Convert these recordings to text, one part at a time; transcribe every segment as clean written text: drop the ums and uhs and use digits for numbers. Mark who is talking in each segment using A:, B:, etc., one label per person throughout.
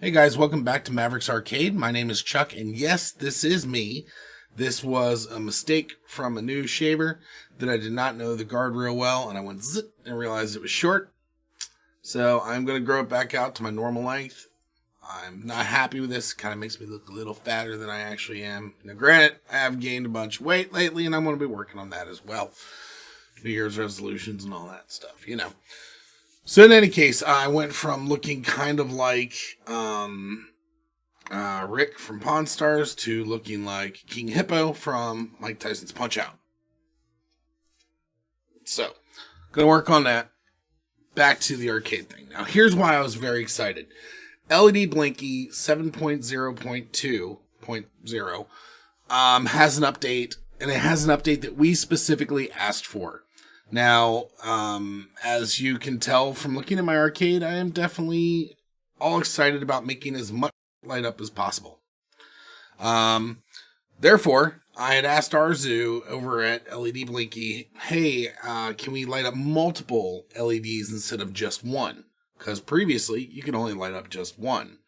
A: Hey guys, welcome back to Mavericks Arcade. My name is Chuck, and yes, this is me. This was a mistake from a new shaver that I did not know the guard real well, and I went zip and realized it was short. So I'm going to grow it back out to my normal length. I'm not happy with this. It kind of makes me look a little fatter than I actually am. Now granted, I have gained a bunch of weight lately, and I'm going to be working on that as well. New Year's resolutions and all that stuff, you know. So in any case, I went from looking kind of like Rick from Pawn Stars to looking like King Hippo from Mike Tyson's Punch-Out. So, gonna work on that. Back to the arcade thing. Now, here's why I was very excited. LEDBlinky 7.0.2.0 has an update, and it has an update that we specifically asked for. Now, as you can tell from looking at my arcade, I am definitely all excited about making as much light up as possible. Therefore, I had asked Arzoo over at LEDBlinky, hey, can we light up multiple LEDs instead of just one? Because previously, you could only light up just one.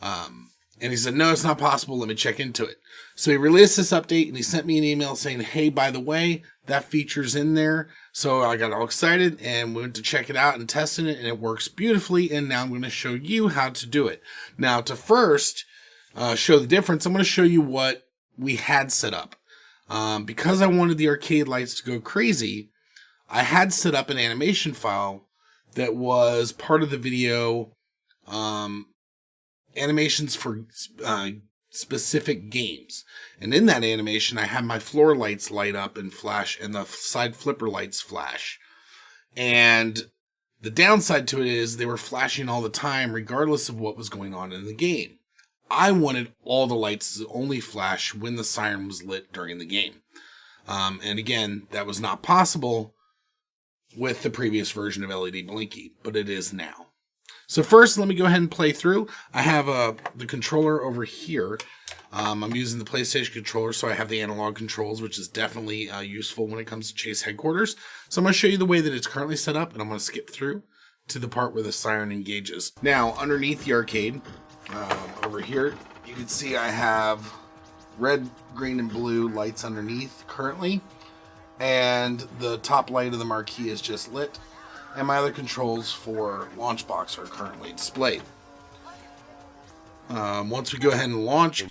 A: And he said, no, it's not possible. Let me check into it. So he released this update and he sent me an email saying, hey, by the way, that feature's in there. So I got all excited and went to check it out and tested it, and it works beautifully. And now I'm going to show you how to do it. Now, to first show the difference, I'm going to show you what we had set up. Because I wanted the arcade lights to go crazy, I had set up an animation file that was part of the video animations for specific games. And in that animation, I had my floor lights light up and flash, and the side flipper lights flash. And the downside to it is they were flashing all the time, regardless of what was going on in the game. I wanted all the lights to only flash when the siren was lit during the game. And again, that was not possible with the previous version of LEDBlinky, but it is now. So first, let me go ahead and play through. I have the controller over here. I'm using the PlayStation controller, so I have the analog controls, which is definitely useful when it comes to Chase headquarters. So I'm going to show you the way that it's currently set up, and I'm going to skip through to the part where the siren engages. Now, underneath the arcade, over here, you can see I have red, green, and blue lights underneath currently, and the top light of the marquee is just lit. And my other controls for Launchbox are currently displayed. Once we go ahead and launch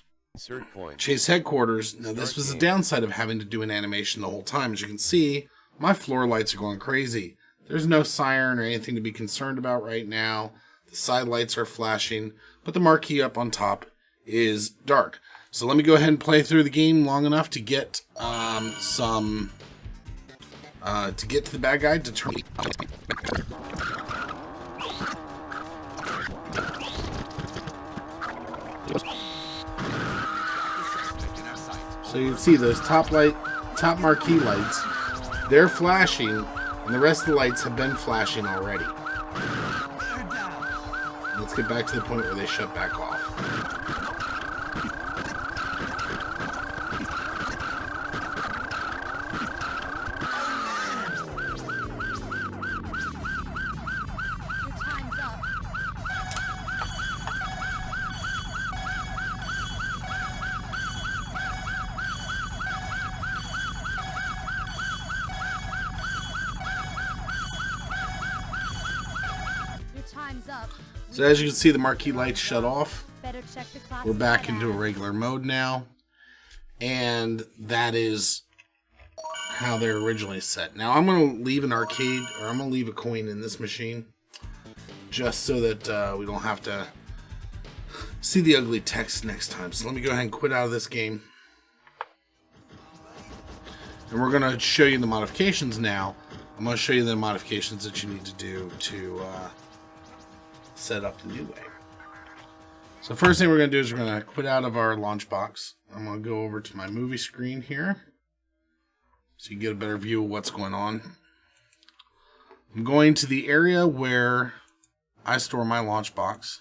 A: Chase headquarters, now this was the downside of having to do an animation the whole time. As you can see, my floor lights are going crazy. There's no siren or anything to be concerned about right now. The side lights are flashing, but the marquee up on top is dark. So let me go ahead and play through the game long enough to get to get to the bad guy to turn. So you can see those top marquee lights, they're flashing, and the rest of the lights have been flashing already. Let's get back to the point where they shut back off. So as you can see, the marquee lights shut off. We're back into a regular mode now. And that is how they're originally set. Now I'm going to leave an arcade, or I'm going to leave a coin in this machine, just so that we don't have to see the ugly text next time. So let me go ahead and quit out of this game. And we're going to show you the modifications now. I'm going to show you the modifications that you need to do to set up the new way. So first thing we're going to do is we're going to quit out of our launch box. I'm going to go over to my movie screen here so you get a better view of what's going on. I'm going to the area where I store my launch box,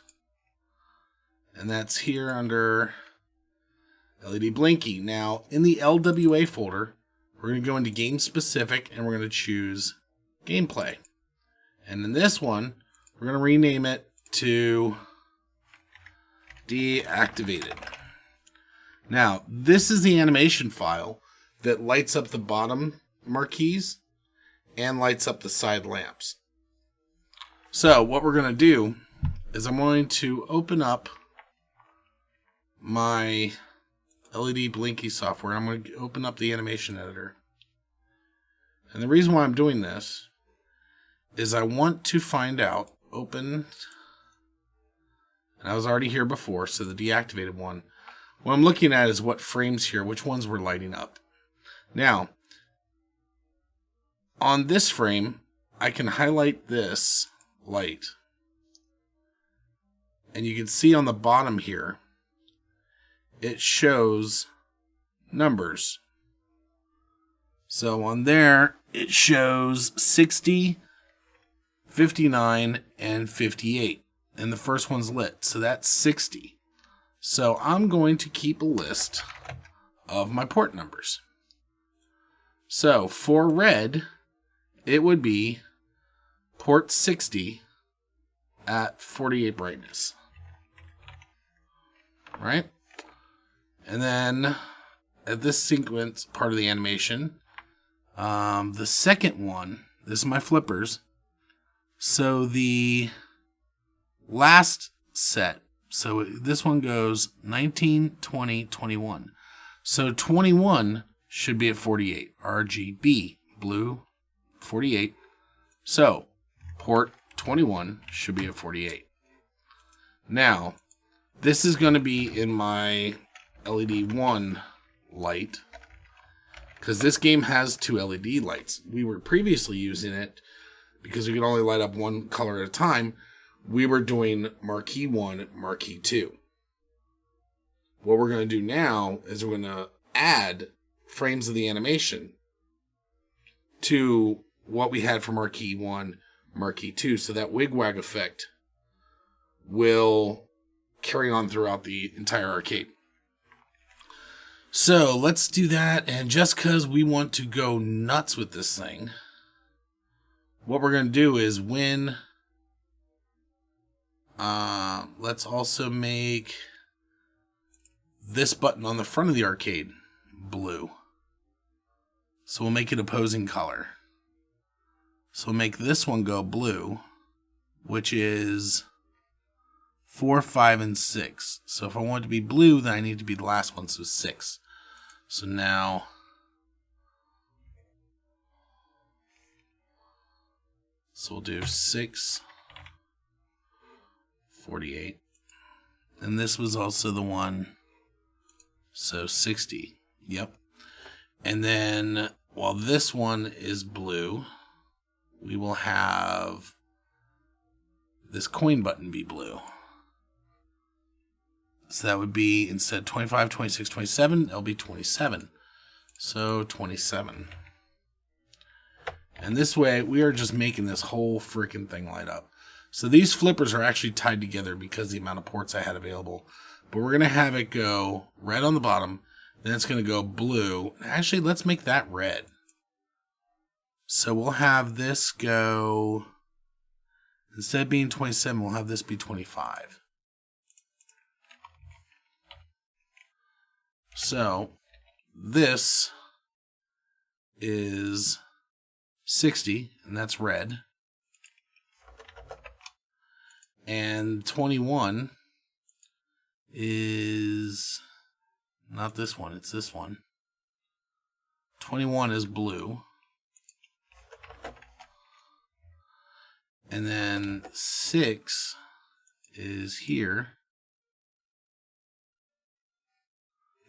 A: and that's here under LEDBlinky. Now in the LWA folder, we're going to go into game specific and we're going to choose gameplay. And in this one, we're going to rename it to Deactivated. Now, this is the animation file that lights up the bottom marquees and lights up the side lamps. So what we're going to do is I'm going to open up my LEDBlinky software. I'm going to open up the animation editor. And the reason why I'm doing this is I want to find out, open, and I was already here before, so the deactivated one. What I'm looking at is what frames here, which ones we're lighting up. Now, on this frame, I can highlight this light. And you can see on the bottom here, it shows numbers. So on there, it shows 60, 59, and 58. And the first one's lit, so that's 60. So I'm going to keep a list of my port numbers. So for red, it would be port 60 at 48 brightness. Right? And then at this sequence part of the animation, the second one, this is my flippers. So the last set, so this one goes 19, 20, 21. So 21 should be at 48. RGB, blue, 48. So port 21 should be at 48. Now, this is going to be in my LED 1 light, because this game has 2 LED lights. We were previously using it because we could only light up one color at a time. We were doing marquee 1, marquee 2. What we're going to do now is we're going to add frames of the animation to what we had for marquee 1, marquee 2, so that wigwag effect will carry on throughout the entire arcade. So let's do that, and just because we want to go nuts with this thing, what we're going to do is let's also make this button on the front of the arcade blue. So we'll make it opposing color. So we'll make this one go blue, which is 4, 5, and 6. So if I want it to be blue, then I need to be the last one, so 6. So now, so we'll do 6, 48. And this was also the one, so 60. Yep. And then, while this one is blue, we will have this coin button be blue. So that would be, instead 25, 26, 27, it'll be 27. So 27. And this way, we are just making this whole freaking thing light up. So these flippers are actually tied together because of the amount of ports I had available. But we're going to have it go red on the bottom. Then it's going to go blue. Actually, let's make that red. So we'll have this go, instead of being 27, we'll have this be 25. So this is 60, and that's red. And 21 is not this one, it's this one. 21 is blue. And then 6 is here.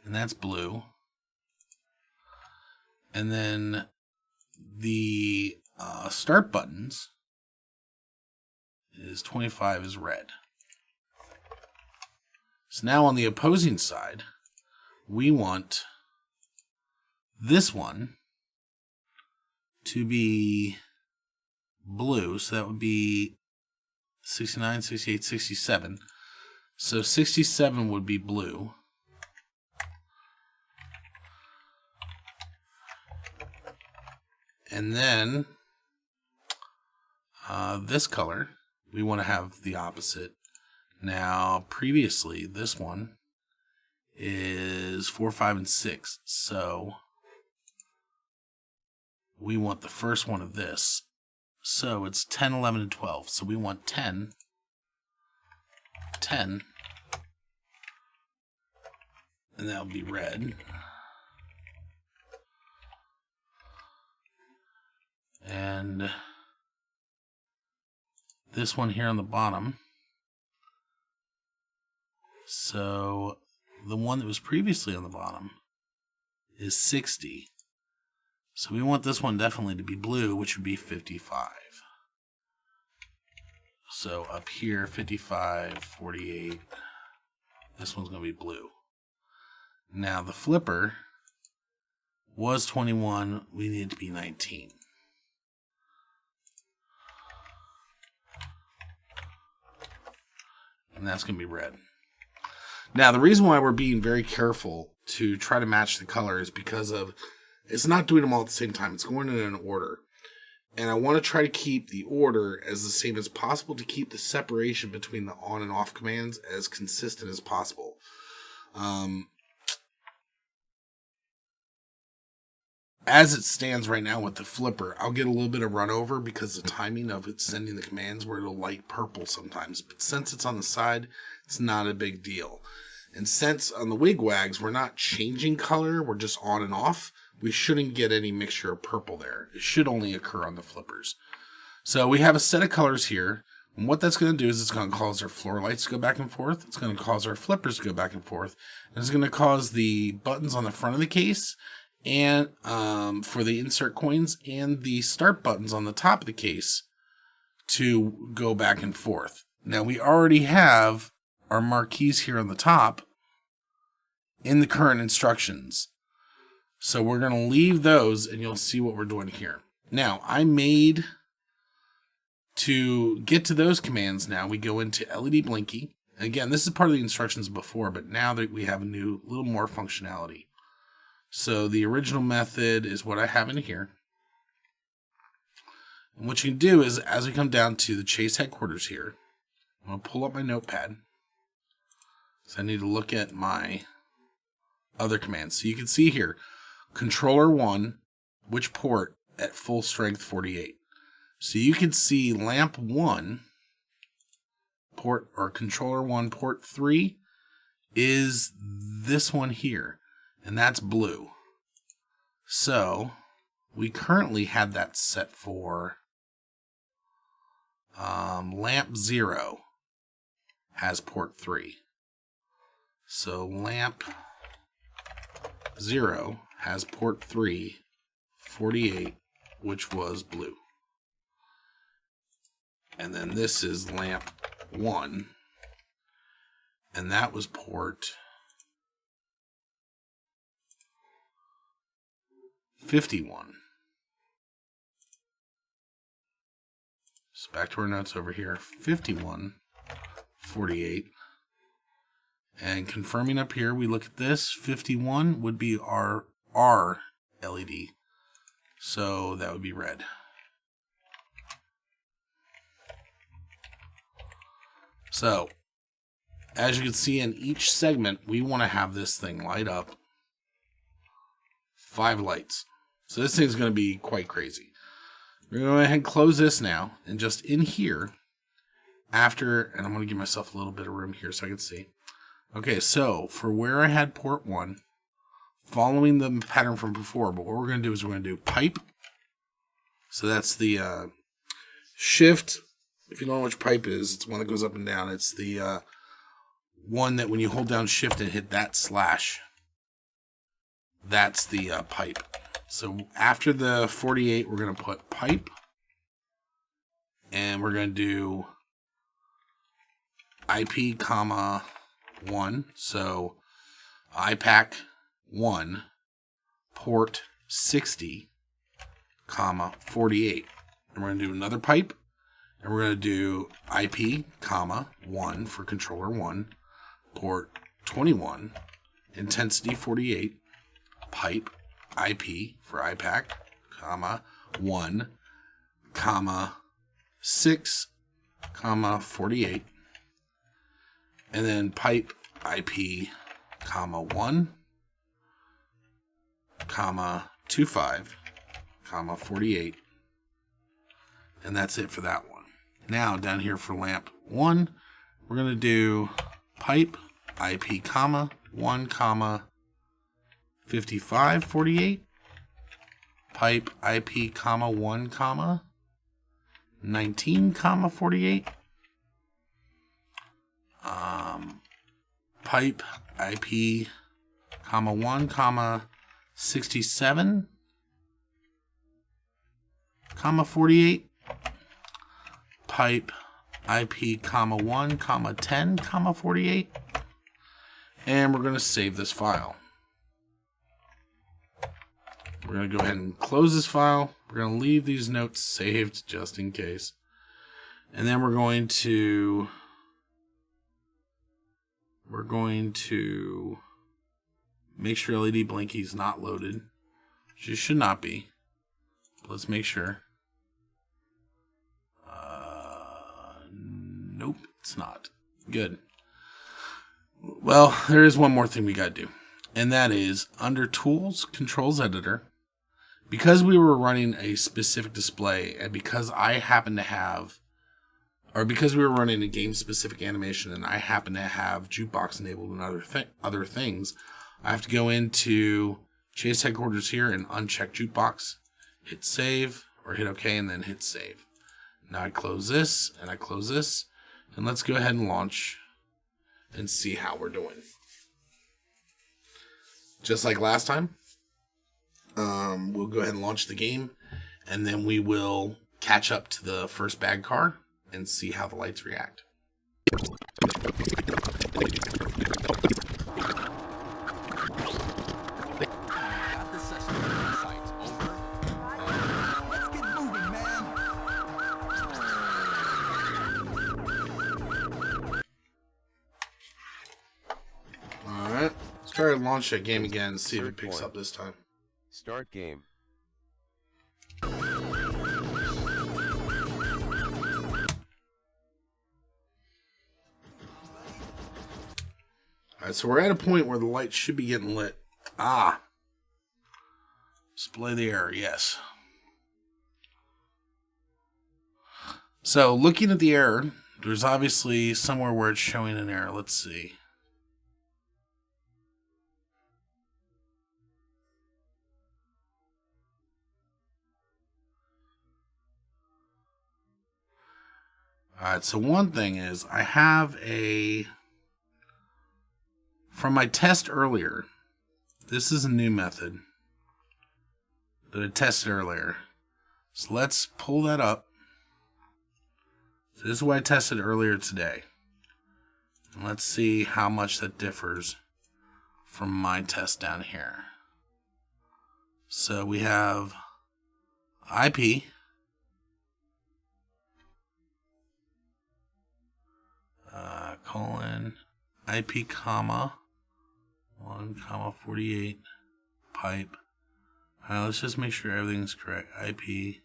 A: And that's blue. And then the start buttons is 25 is red. So now on the opposing side, we want this one to be blue. So that would be 69, 68, 67. So 67 would be blue. And then this color, we want to have the opposite. Now, previously, this one is 4, 5, and 6. So we want the first one of this. So it's 10, 11, and 12. So we want 10, 10, and that will be red. And this one here on the bottom. So the one that was previously on the bottom is 60. So we want this one definitely to be blue, which would be 55. So up here, 55, 48. This one's going to be blue. Now the flipper was 21. We need it to be 19. And that's going to be red. Now, the reason why we're being very careful to try to match the color is because of it's not doing them all at the same time. It's going in an order. And I want to try to keep the order as the same as possible to keep the separation between the on and off commands as consistent as possible. As it stands right now with the flipper, I'll get a little bit of run over because the timing of it sending the commands where it'll light purple sometimes. But since it's on the side, it's not a big deal. And since on the wigwags, we're not changing color, we're just on and off, we shouldn't get any mixture of purple there. It should only occur on the flippers. So we have a set of colors here. And what that's going to do is it's going to cause our floor lights to go back and forth. It's going to cause our flippers to go back and forth. And it's going to cause the buttons on the front of the case and for the insert coins and the start buttons on the top of the case to go back and forth. Now we already have our marquees here on the top in the current instructions. So we're going to leave those and you'll see what we're doing here. Now I made, to get to those commands now, we go into LEDBlinky. Again, this is part of the instructions before, but now that we have a new, little more functionality. So the original method is what I have in here. And what you can do is, as we come down to the chase headquarters here, I'm going to pull up my notepad. So I need to look at my other commands. So you can see here, controller 1, which port at full strength 48. So you can see lamp 1, port, or controller 1, port 3 is this one here. And that's blue. So we currently had that set for lamp 0 has port 3. So lamp 0 has port 3, 48, which was blue. And then this is lamp 1, and that was port 51. So back to our notes over here. 51, 48. And confirming up here, we look at this. 51 would be our R LED. So that would be red. So, as you can see in each segment, we want to have this thing light up 5 lights. So this thing's going to be quite crazy. We're going to go ahead and close this now. And just in here, after, and I'm going to give myself a little bit of room here so I can see. Okay, so for where I had port 1, following the pattern from before, but what we're going to do is we're going to do pipe. So that's the shift. If you don't know which pipe is, it's one that goes up and down. It's the one that when you hold down shift and hit that slash, that's the pipe. So after the 48, we're going to put pipe. And we're going to do IP, comma, 1. So IPAC 1, port 60, comma, 48. And we're going to do another pipe. And we're going to do IP, comma, 1 for controller 1, port 21, intensity 48, pipe, IP for IPAC, comma, 1, comma, 6, comma, 48. and then pipe IP, comma 1, comma 25, comma 48. And that's it for that one. Now down here for lamp 1, we're going to do pipe IP, comma 1, comma 55, 48. Pipe IP, comma 1, comma 19, comma 48. Pipe IP, comma 1, comma 67, comma 48. Pipe IP, comma 1, comma 10, comma 48. And we're going to save this file. We're going to go ahead and close this file. We're going to leave these notes saved just in case. And then we're going to make sure LEDBlinky is not loaded. It should not be. Let's make sure. Nope, it's not. Good. Well, there is one more thing we got to do. And that is under Tools, Controls Editor. Because we were running a specific display, and because I happen to have, or because we were running a game-specific animation, and I happen to have Jukebox enabled and other things, I have to go into Chase Headquarters here and uncheck Jukebox, hit Save, or hit OK, and then hit Save. Now I close this, and I close this, and let's go ahead and launch and see how we're doing. Just like last time, we'll go ahead and launch the game, and then we will catch up to the first bag car and see how the lights react. Alright, let's try to launch that game again and see if it picks up this time.
B: Start game.
A: Alright, so we're at a point where the light should be getting lit. Ah. Display the error, yes. So, looking at the error, there's obviously somewhere where it's showing an error. Let's see. Alright, so one thing is, I have from my test earlier, this is a new method that I tested earlier. So let's pull that up. So this is what I tested earlier today. And let's see how much that differs from my test down here. So we have IP. Colon IP, comma 1, comma 48 pipe. Alright, let's just make sure everything's correct. IP.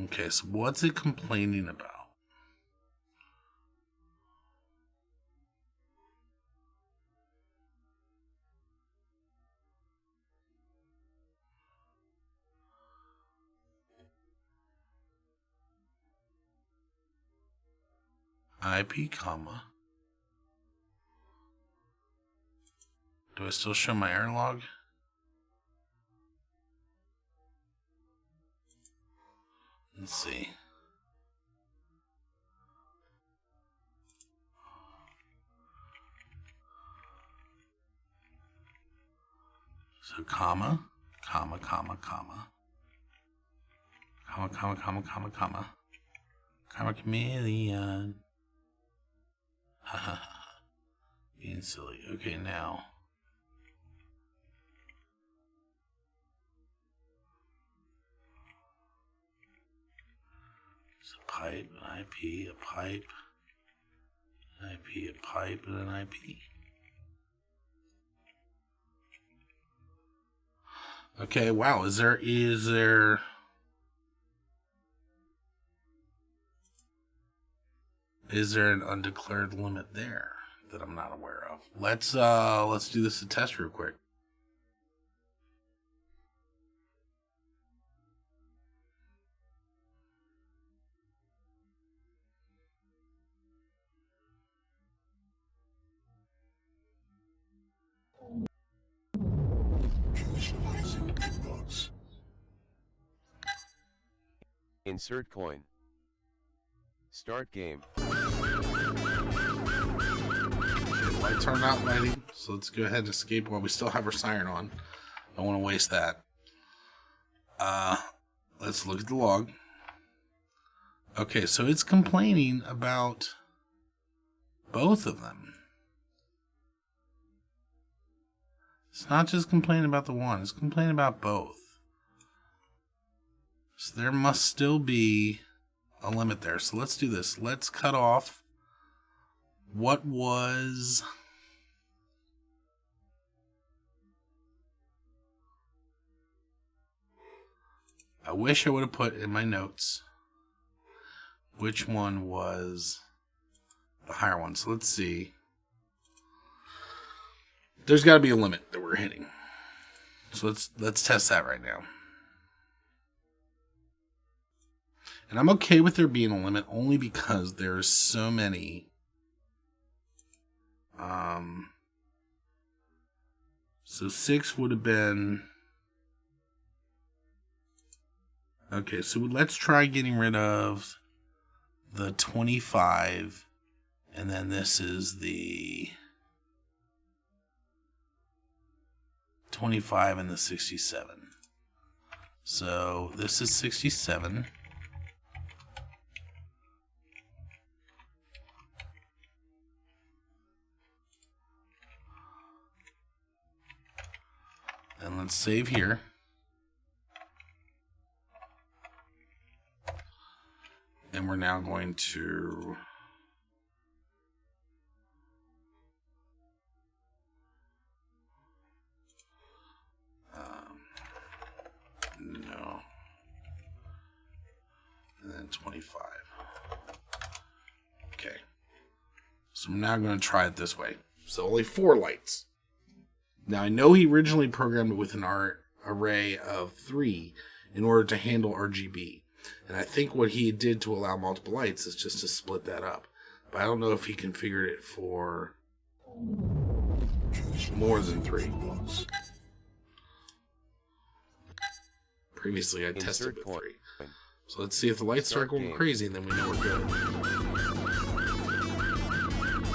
A: Okay, so what's it complaining about? IP, comma. Do I still show my error log? Let's see. So comma, comma, comma, comma. Comma, comma, comma, comma, comma. Comma chameleon. Ha ha ha. Being silly. Okay, now. So pipe, an IP, a pipe, IP, a pipe, and an IP. Okay, wow, is there an undeclared limit there that I'm not aware of? Let's do this a test real quick.
B: Insert coin. Start game.
A: Lights are not lighting, so let's go ahead and escape while we still have our siren on. Don't want to waste that. Let's look at the log. Okay, so it's complaining about both of them. It's not just complaining about the one, it's complaining about both. So there must still be a limit there. So let's do this. Let's cut off what was... I wish I would have put in my notes which one was the higher one. So let's see. There's got to be a limit that we're hitting. So let's test that right now. And I'm okay with there being a limit only because there's so many. So 6 would have been... Okay, so let's try getting rid of the 25. And then this is the 25 and the 67. So this is 67. And let's save here. And we're now going to no. And then 25. Okay. So I'm now going to try it this way. So only 4 lights. Now, I know he originally programmed it with an array of 3 in order to handle RGB. And I think what he did to allow multiple lights is just to split that up. But I don't know if he configured it for more than 3. Previously, I tested with 3. So let's see if the lights start going crazy, and then we know we're good.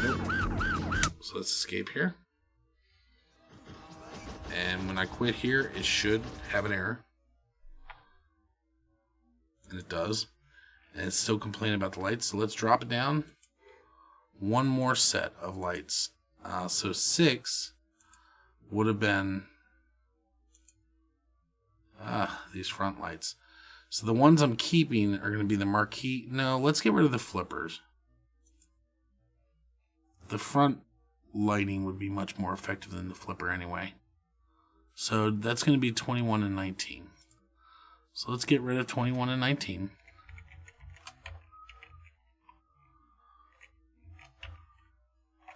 A: Nope. So let's escape here. And when I quit here, it should have an error. And it does. And it's still complaining about the lights. So let's drop it down. One more set of lights. So 6 would have been these front lights. So the ones I'm keeping are going to be the marquee. No, let's get rid of the flippers. The front lighting would be much more effective than the flipper anyway. So that's going to be 21 and 19. So let's get rid of 21 and 19.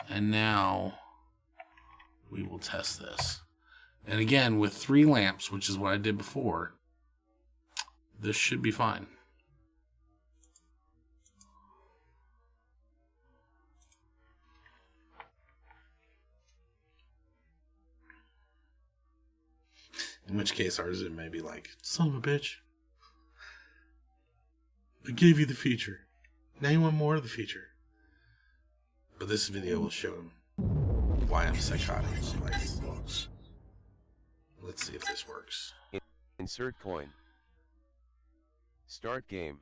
A: And now we will test this. And again, with 3 lamps, which is what I did before, this should be fine. In which case, Arzoo may be like, son of a bitch. I gave you the feature. Now you want more of the feature. But this video will show him why I'm psychotic. Let's see if this works.
B: Insert coin. Start game.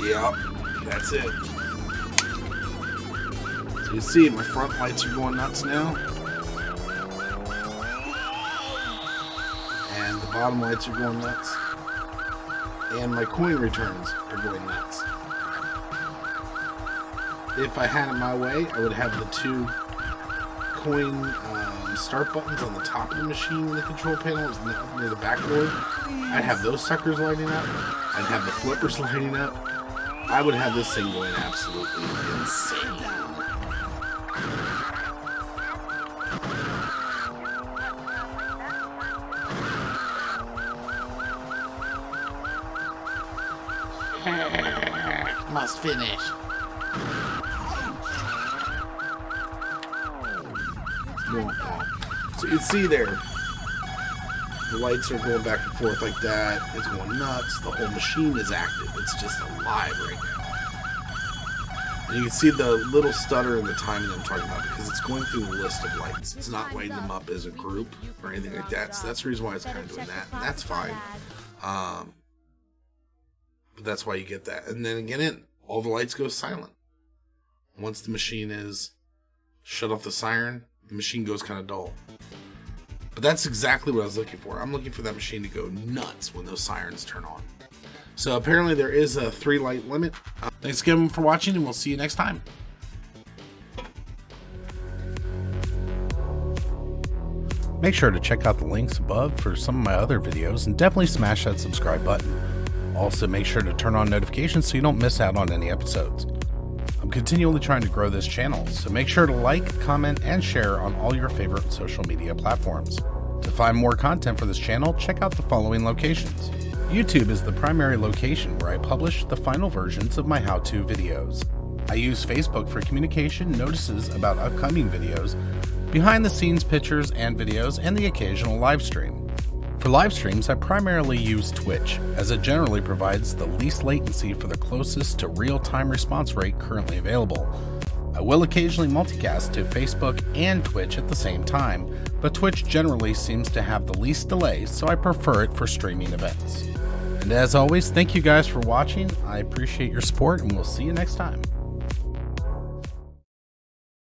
A: Yep, that's it. So you see, my front lights are going nuts now. And the bottom lights are going nuts. And my coin returns are going nuts. if I had it my way, I would have the 2 coin start buttons on the top of the machine in the control panel near the backboard. I'd have those suckers lighting up. I'd have the flippers lighting up. I would have this thing going absolutely insane. Must finish. So you can see there, the lights are going back and forth like that. It's going nuts. The whole machine is active. It's just alive right now. And you can see the little stutter and the timing I'm talking about because it's going through the list of lights. It's not lighting them up as a group or anything like that. So that's the reason why it's kind of doing that. And that's fine. But that's why you get that. And then again, all the lights go silent. Once the machine is shut off the siren, the machine goes kind of dull. But that's exactly what I was looking for. I'm looking for that machine to go nuts when those sirens turn on. So apparently there is a 3 light limit. Thanks again for watching, and we'll see you next time. Make sure to check out the links above for some of my other videos, and definitely smash that subscribe button. Also, make sure to turn on notifications so you don't miss out on any episodes. I'm continually trying to grow this channel, so make sure to like, comment, and share on all your favorite social media platforms. To find more content for this channel, check out the following locations. YouTube is the primary location where I publish the final versions of my how-to videos. I use Facebook for communication, notices about upcoming videos, behind-the-scenes pictures and videos, and the occasional live stream. For live streams, I primarily use Twitch, as it generally provides the least latency for the closest to real-time response rate currently available. I will occasionally multicast to Facebook and Twitch at the same time, but Twitch generally seems to have the least delay, so I prefer it for streaming events. And as always, thank you guys for watching. I appreciate your support, and we'll see you next time.